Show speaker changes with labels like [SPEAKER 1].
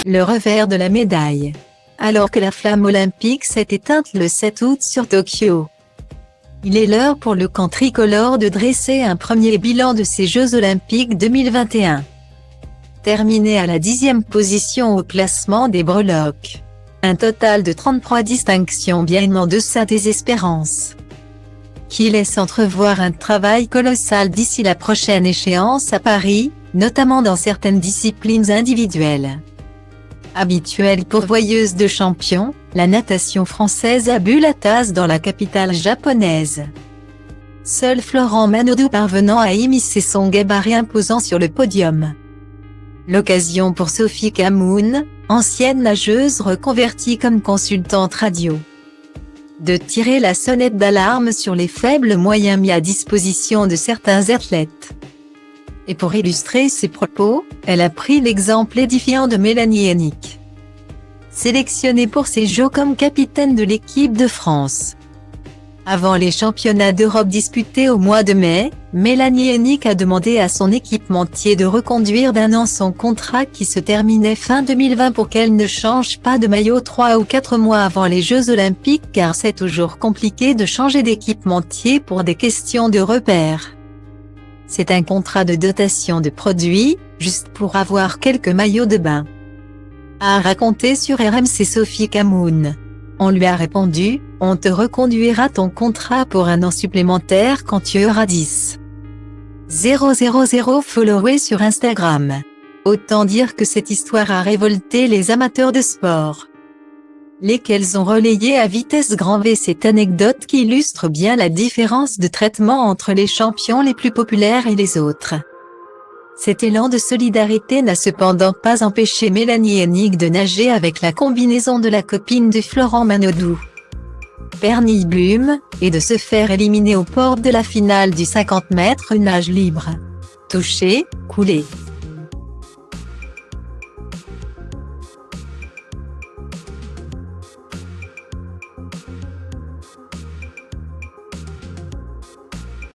[SPEAKER 1] Le revers de la médaille. Alors que la flamme olympique s'est éteinte le 7 août sur Tokyo, il est l'heure pour le camp tricolore de dresser un premier bilan de ces Jeux Olympiques 2021. Terminé à la 10e position au classement des breloques. Un total de 33 distinctions bien en deçà des espérances, qui laisse entrevoir un travail colossal d'ici la prochaine échéance à Paris, notamment dans certaines disciplines individuelles. Habituelle pourvoyeuse de champions, la natation française a bu la tasse dans la capitale japonaise. Seul Florent Manodou parvenant à immiscer son gabarit imposant sur le podium. L'occasion pour Sophie Camoun, ancienne nageuse reconvertie comme consultante radio, de tirer la sonnette d'alarme sur les faibles moyens mis à disposition de certains athlètes. Et pour illustrer ses propos, elle a pris l'exemple édifiant de Mélanie Hennick, sélectionnée pour ces Jeux comme capitaine de l'équipe de France. Avant les championnats d'Europe disputés au mois de mai, Mélanie Hennick a demandé à son équipementier de reconduire d'1 an son contrat qui se terminait fin 2020 pour qu'elle ne change pas de maillot 3 ou 4 mois avant les Jeux Olympiques car c'est toujours compliqué de changer d'équipementier pour des questions de repères. C'est un contrat de dotation de produits, juste pour avoir quelques maillots de bain, a raconté sur RMC Sophie Camoun. On lui a répondu, on te reconduira ton contrat pour 1 an supplémentaire quand tu auras 10 000 followers sur Instagram. Autant dire que cette histoire a révolté les amateurs de sport, lesquels ont relayé à vitesse grand V cette anecdote qui illustre bien la différence de traitement entre les champions les plus populaires et les autres. Cet élan de solidarité n'a cependant pas empêché Mélanie Hennick de nager avec la combinaison de la copine de Florent Manodou, Pernille Blume, et de se faire éliminer aux portes de la finale du 50 mètres nage libre. Touché, coulé.